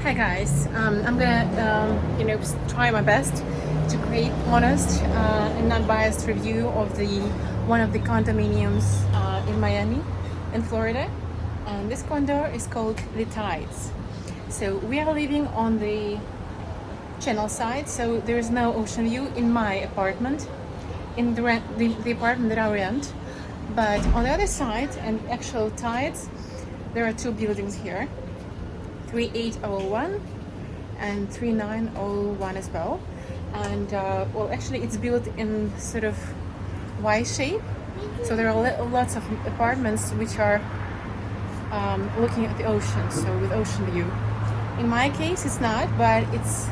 Hi guys, I'm gonna try my best to create honest and non-biased review of the one of the condominiums in Miami and Florida, and this condo is called the Tides. So we are living on the channel side, so there is no ocean view in my apartment, in the apartment that I rent. But on the other side, and actual Tides, there are two buildings here. 3801 and 3901 as well, and well, actually it's built in sort of Y shape, so there are lots of apartments which are looking at the ocean, so with ocean view. In my case it's not, but it's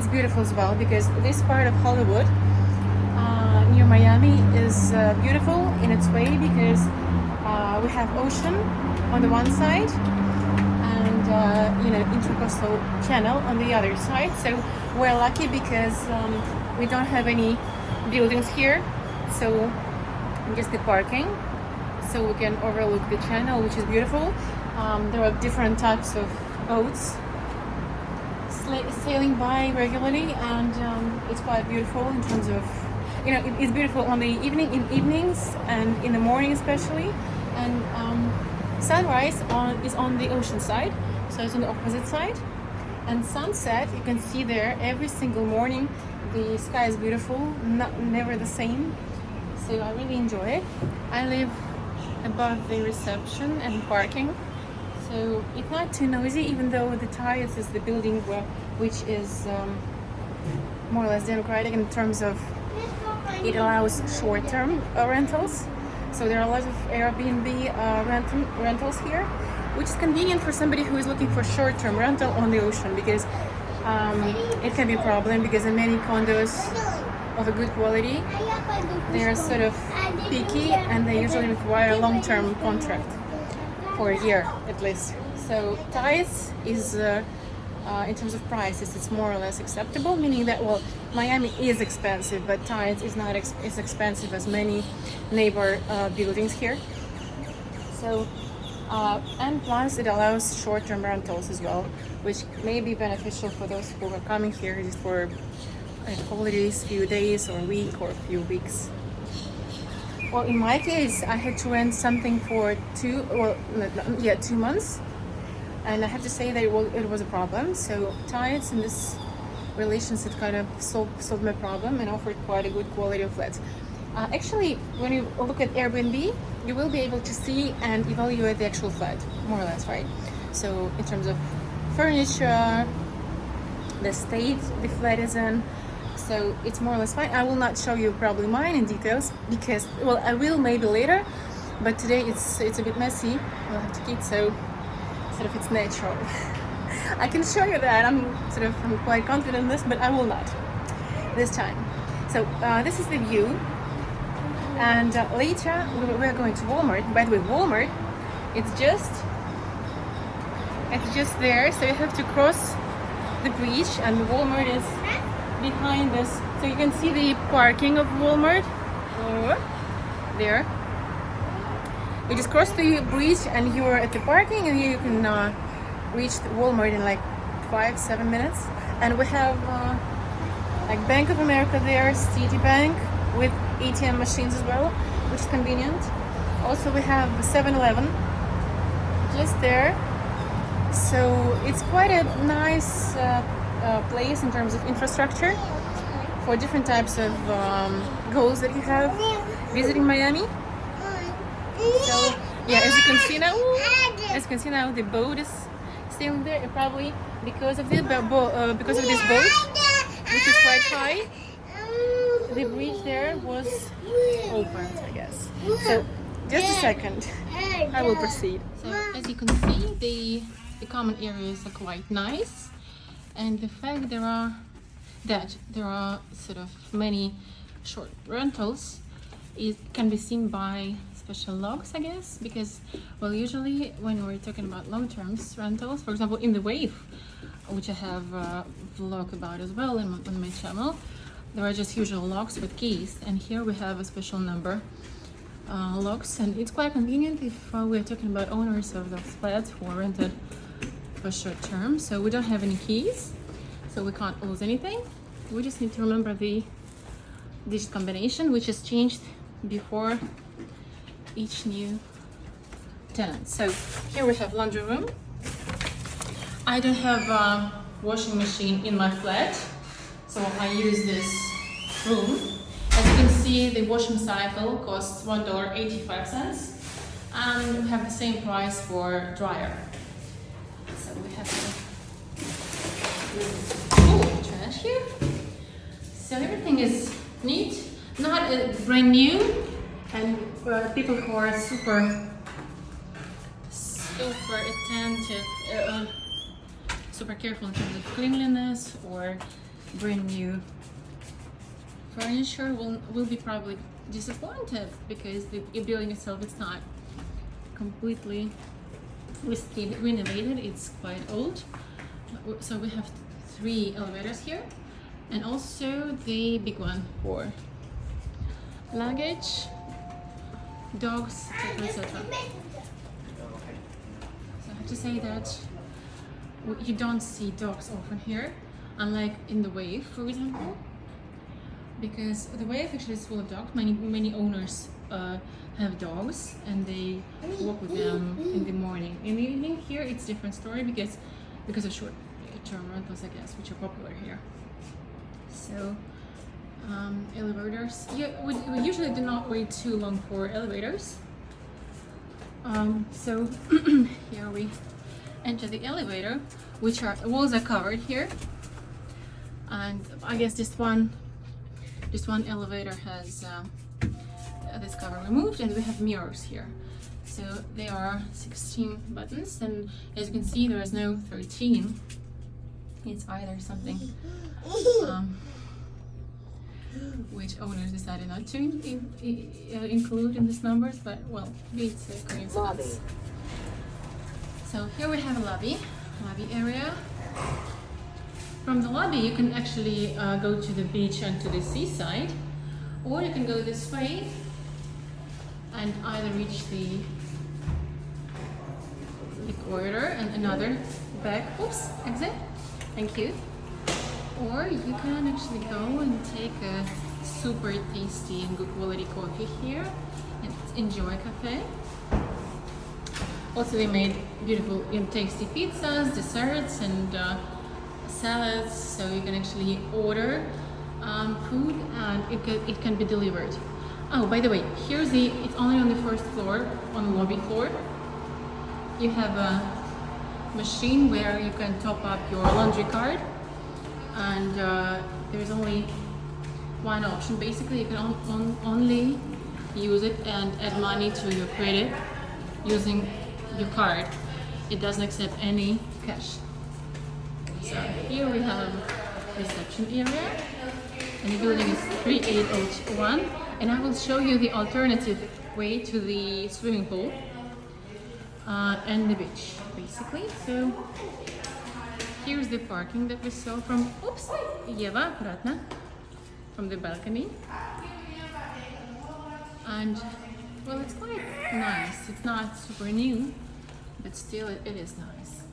beautiful as well, because this part of Hollywood near Miami is beautiful in its way, because we have ocean on the one side and Intracoastal Channel on the other side. So we're lucky because we don't have any buildings here, so just the parking, so we can overlook the channel, which is beautiful. There are different types of boats sailing by regularly, and it's quite beautiful in terms of, it's beautiful on the evenings and in the morning especially. And sunrise is on the ocean side, so it's on the opposite side. And sunset, you can see there every single morning. The sky is beautiful, never the same, so I really enjoy it. I live above the reception and parking, so it's not too noisy, even though the Tides is the building which is more or less democratic in terms of it allows short-term rentals. So there are a lot of Airbnb rentals here, which is convenient for somebody who is looking for short-term rental on the ocean, because it can be a problem, because in many condos of a good quality, they are sort of picky and they usually require a long-term contract for a year at least. So Tides is in terms of prices, it's more or less acceptable, meaning that, well, Miami is expensive, but Tides is not as expensive as many neighbor buildings here. So, and plus it allows short-term rentals as well, which may be beneficial for those who are coming here just for holidays, few days or a week or a few weeks. Well, in my case, I had to rent something for 2 months. And I have to say that it was a problem. So Tides in this relationship kind of solved my problem and offered quite a good quality of flats. Actually, when you look at Airbnb, you will be able to see and evaluate the actual flat, more or less, right? So in terms of furniture, the state the flat is in, so it's more or less fine. I will not show you probably mine in details, because, well, I will maybe later, but today it's a bit messy. I'll have to keep, so sort of it's natural. I can show you that. I'm quite confident in this, but I will not this time. So this is the view, and later we're going to Walmart. By the way, Walmart, it's just there, so you have to cross the bridge, and Walmart is behind this. So you can see the parking of Walmart there. You just cross the bridge and you're at the parking, and you can reach the Walmart in like 5-7 minutes. And we have like Bank of America there, Citibank with ATM machines as well, which is convenient. Also we have 7-Eleven just there. So it's quite a nice place in terms of infrastructure for different types of goals that you have visiting Miami. So yeah, as you can see now, the boat is sailing there, and probably because of this boat, which is quite high, the bridge there was opened, I guess. So just a second, I will proceed. So as you can see, the common areas are quite nice, and the fact there are sort of many short rentals can be seen by special locks, I guess, because, well, usually when we're talking about long-term rentals, for example in the Wave, which I have a vlog about as well on my channel, there are just usual locks with keys, and here we have a special number locks, and it's quite convenient if we're talking about owners of those flats who are rented for short term, so we don't have any keys, so we can't lose anything. We just need to remember the digit combination, which is changed before each new tenant. So here we have laundry room. I don't have a washing machine in my flat, so I use this room. As you can see, the washing cycle costs $1.85, and we have the same price for dryer. So we have the trash here. So everything is neat, not brand new, and people who are super attentive, super careful in terms of cleanliness or brand new furniture will be probably disappointed, because the building itself is not completely renovated. It's quite old. So we have 3 elevators here, and also the big one for luggage, dogs, etc., etc. So I have to say that you don't see dogs often here, unlike in the Wave, for example, because the Wave actually is full of dogs. Many owners have dogs, and they walk with them in the morning. In the evening, here it's different story, because of short-term rentals, I guess, which are popular here. So elevators, yeah, we usually do not wait too long for elevators. So here we enter the elevator, which walls are covered here, and I guess just one elevator has this cover removed, and we have mirrors here. So there are 16 buttons, and as you can see, there is no 13. It's either something which owners decided not to include in these numbers, but well, maybe it's a coincidence. So here we have a lobby area. From the lobby, you can actually go to the beach and to the seaside, or you can go this way and either reach the corridor and another back exit. Thank you. Or you can actually go and take a super tasty and good quality coffee here and enjoy a cafe. Also, they made beautiful and tasty pizzas, desserts, and salads, so you can actually order food and it can be delivered. Oh, by the way, it's only on the first floor, on the lobby floor. You have a machine where you can top up your laundry card, and there's only one option. Basically, you can only use it and add money to your credit using your card. It doesn't accept any cash. So here we have a reception area, and the building is 3801, and I will show you the alternative way to the swimming pool and the beach, basically. So here's the parking that we saw from, Eva, akkuratно, from the balcony. And well, it's quite nice. It's not super new, but still it is nice.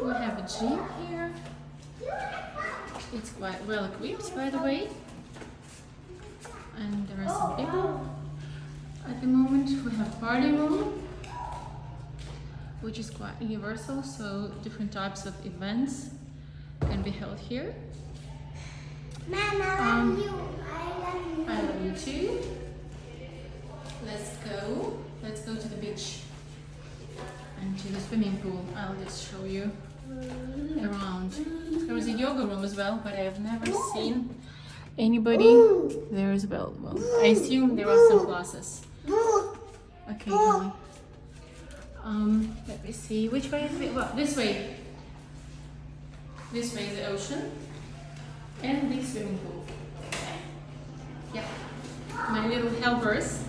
We have a gym here. It's quite well equipped, by the way. And there are some people. At the moment, we have party room, which is quite universal, so different types of events can be held here. Mom, I love you. I love you too. Let's go to the beach and to the swimming pool. I'll just show you around. There is a yoga room as well, but I've never seen anybody there as well. Well, I assume there are some classes. Okay, Julie. Let me see, which way is it? Well, this way. This way is the ocean and the swimming pool. Yeah, my little helpers.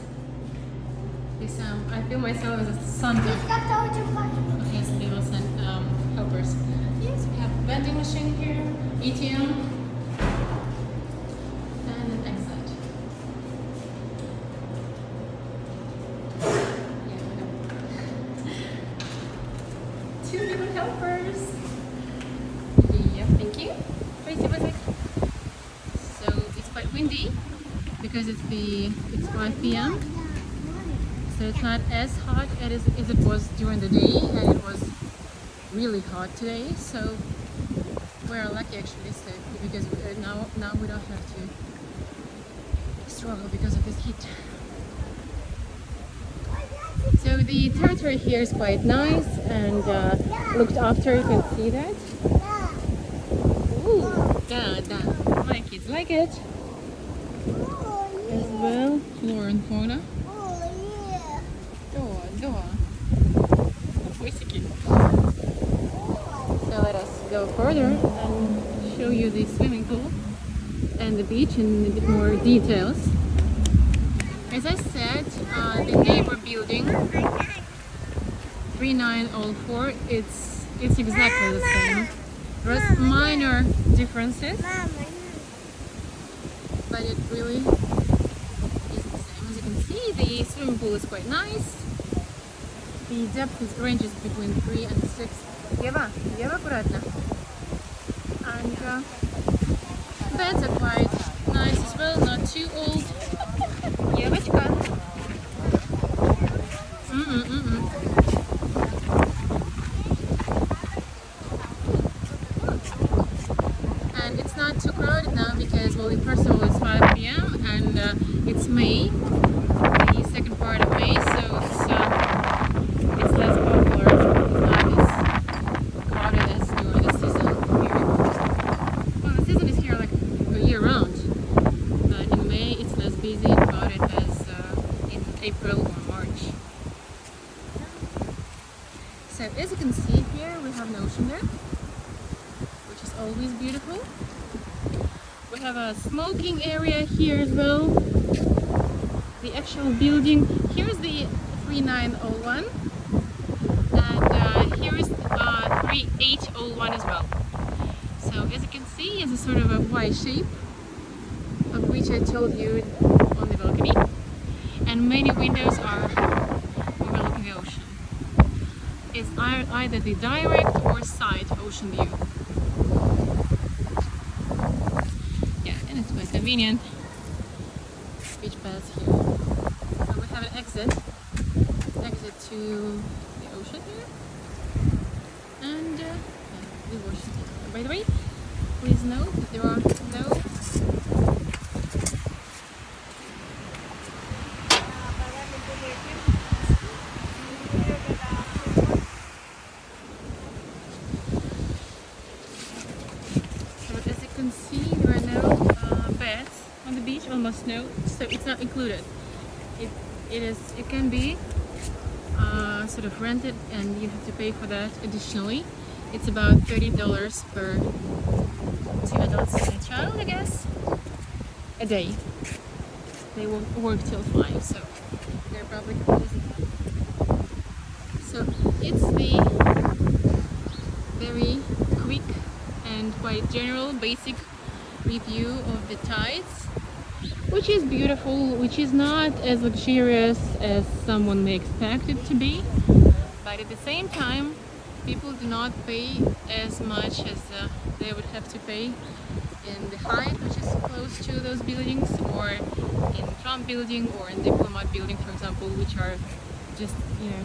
This, I feel myself as a Santa. Okay, so little helpers. Yes, we have a vending machine here, ATM, and an exit. Yeah, we have 2 different peppers. Yeah, thank you. Wait, wait, wait. So it's quite windy because it's 5 p.m. So it's not as hot as it was during the day, and it was really hot today. So we're lucky actually, so, because now we don't have to struggle because of this heat. So the territory here is quite nice and looked after. You can see that. Ooh, da. My kids like it as well. Flora and fauna. Door. So let us go further and show you the swimming pool and the beach in a bit more details. As I said, the neighbor building 3904, it's exactly the same. There's minor differences, but it really is the same. As you can see, the swimming pool is quite nice. The depth ranges between 3 and 6. Ева, аккуратно. And beds are quite nice as well, not too old. Девочка. And it's not too crowded now because, well, first of all, it's 5 p.m. and it's May, the second part of May, so it's less popular. It's not as crowded as during the season here. Well, the season is here like year round, but in May it's less busy and crowded as in April or March. So as you can see here, we have an ocean there, which is always beautiful. We have a smoking area here as well. The actual building, here's the 3901, and here is 3801 as well. So as you can see, it's a sort of a Y shape, of which I told you on the balcony, and many windows are overlooking the ocean. It's either the direct or side ocean view. Yeah, and it's quite convenient. Beach paths here. So we have an exit to the ocean here, and yeah, the ocean. By the way, please note that there are no beds on the beach, almost no, so it's not included. It can be sort of rented, and you have to pay for that additionally. It's about $30 per 2 adults and a child, I guess, a day. They will work till 5, so they're probably closing. So it's the very quick and quite general basic review of the tides, which is beautiful, which is not as luxurious as someone may expect it to be, but at the same time people do not pay as much as they would have to pay in the Hyatt, which is close to those buildings, or in Trump building or in Diplomat building, for example, which are just, you know,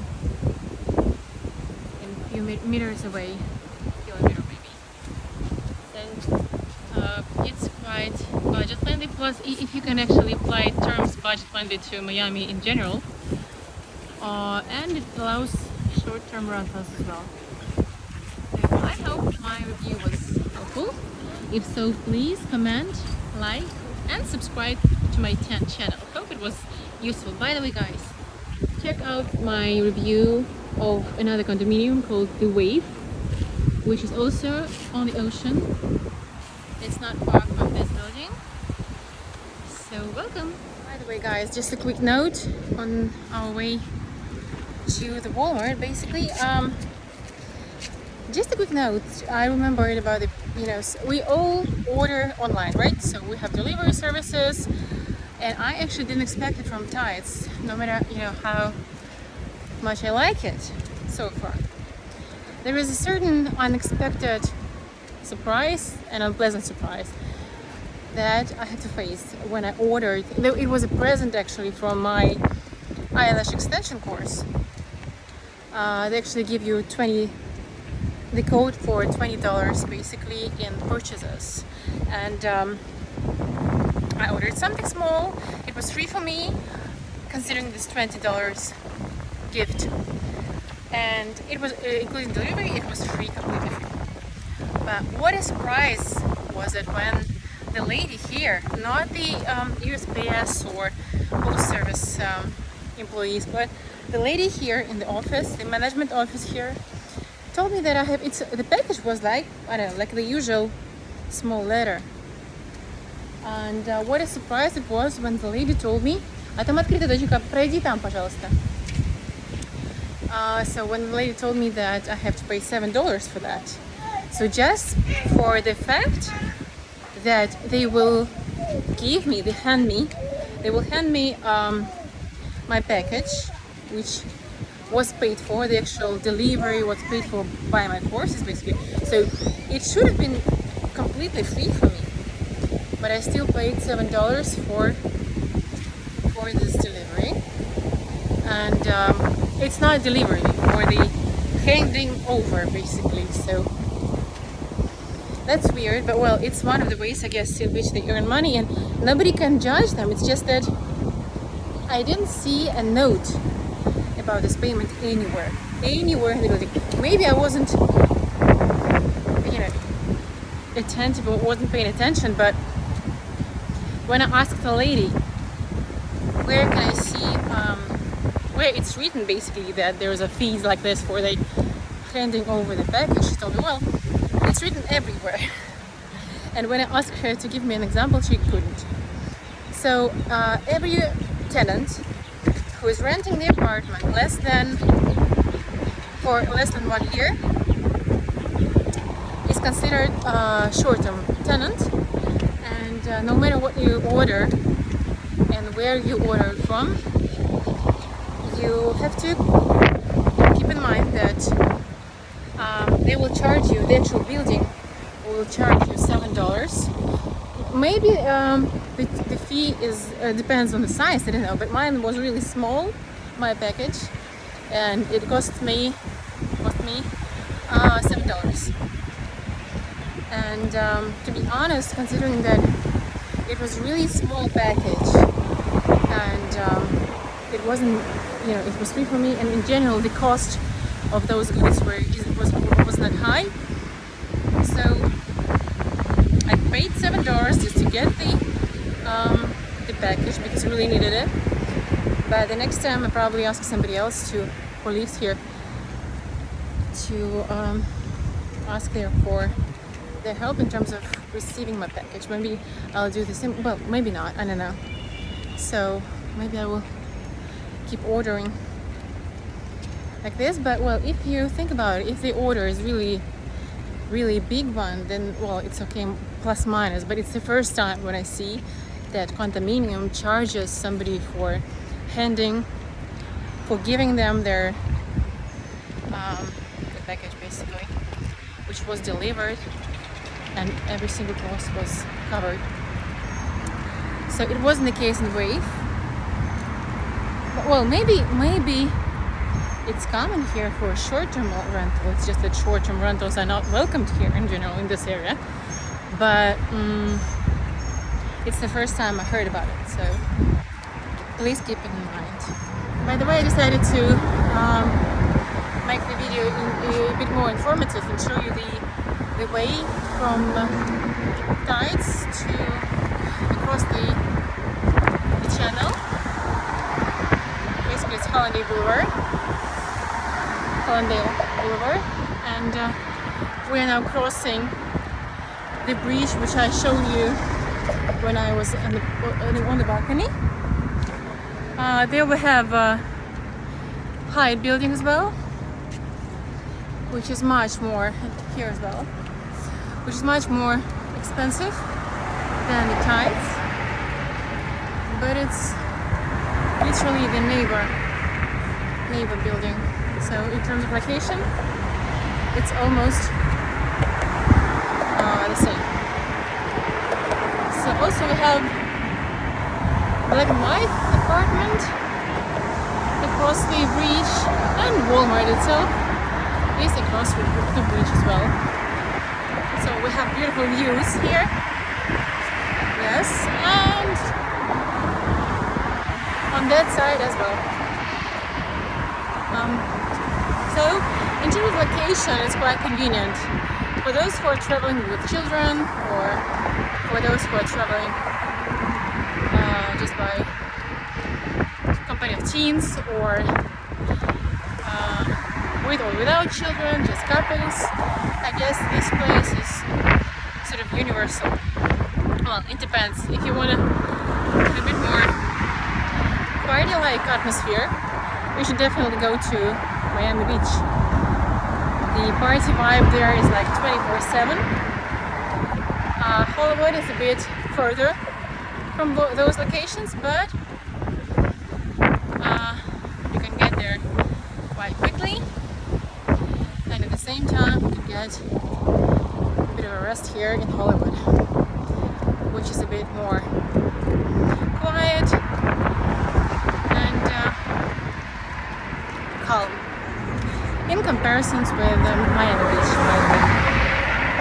a few meters away, kilometer maybe. So it's quite budget friendly, plus if you can actually apply terms budget friendly to Miami in general, and it allows short-term rentals as well. So I hope my review was helpful. If so, please comment, like and subscribe to my channel. Hope it was useful. By the way, guys, check out my review of another condominium called The Wave, which is also on the ocean. It's not far from this building, so welcome. By the way, guys, just a quick note on our way to the Walmart. Basically, just a quick note. I remembered about the, we all order online, right? So we have delivery services, and I actually didn't expect it from Tides, no matter how much I like it so far. there is a certain unexpected surprise and unpleasant surprise that I had to face when I ordered. It was a present actually from my eyelash extension course. They actually give you the code for $20 basically in purchases, and I ordered something small. It was free for me, considering this $20 gift, and it was including delivery. It was free, completely free. But what a surprise was it when the lady here, not the USPS or post service employees, but the lady here in the office, the management office here, told me that the package was like, I don't know, like the usual small letter. And what a surprise it was when the lady told me, а там открыто, доченька, пройди там, пожалуйста. So when the lady told me that I have to pay $7 for that. So just for the fact that they will hand me my package, which was paid for, the actual delivery was paid for by my courses basically. So it should have been completely free for me, but I still paid $7 for this delivery. And it's not delivery, or the handing over basically. So that's weird, but well, it's one of the ways, I guess, in which they earn money, and nobody can judge them. It's just that I didn't see a note about this payment anywhere in the building. Maybe I wasn't, attentive or wasn't paying attention, but when I asked the lady where can I see, where it's written basically that there's a fees like this for the handing over the package, she told me, well, it's written everywhere. And when I asked her to give me an example, she couldn't. So every tenant who is renting the apartment for less than 1 year is considered a short-term tenant, and no matter what you order and where you order from, you have to keep in mind that they will charge you, the actual building will charge you $7. Maybe the fee depends on the size, I don't know, but mine was really small, my package, and it cost me $7. And to be honest, considering that it was really small package, and it wasn't, it was free for me, and in general the cost of those goods was not high, so I paid $7 just to get the package because I really needed it. But the next time I probably ask somebody else who lives here to ask there for their help in terms of receiving my package. Maybe I'll do the same. Well, maybe not. I don't know. So maybe I will keep ordering like this. But well, if you think about it, if the order is really big one, then well, it's okay, plus minus. But it's the first time when I see that condominium charges somebody for giving them their the package basically, which was delivered, and every single cost was covered. So it wasn't the case in Wave. But, well, maybe it's common here for short-term rental. It's just that short-term rentals are not welcomed here in general in this area. But it's the first time I heard about it, so please keep it in mind. By the way, I decided to make the video a bit more informative and show you the way from Tides to across the channel. Basically, it's Hollandale Boulevard, and we are now crossing the bridge which I showed you when I was on the balcony. There we have Hyatt building as well, which is much more, here as well, which is much more expensive than the Tides, but it's literally the neighbor building. So in terms of location, it's almost the same. So also we have black and white apartment across the bridge, and Walmart itself is across the bridge as well. So we have beautiful views here. Yes, and on that side as well. So in terms of location, it's quite convenient for those who are traveling with children, or for those who are traveling just by company of teens, or with or without children, just couples. I guess this place is sort of universal. Well, it depends. If you want to have a bit more party-like atmosphere, you should definitely go to Miami Beach. The party vibe there is like 24/7. Hollywood is a bit further from those locations, but you can get there quite quickly, and at the same time you can get a bit of a rest here in Hollywood, which is a bit more quiet and calm in comparisons with Miami Beach, by the way.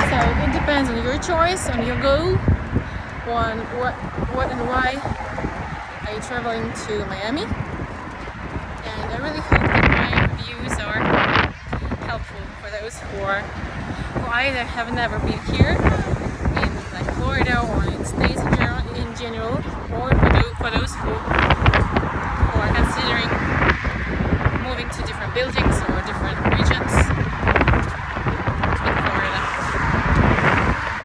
So it depends on your choice, on your goal, on what and why are you traveling to Miami. And I really hope that my reviews are helpful for those who either have never been here in like Florida or in states in general, or for those who are considering moving to different buildings or different regions.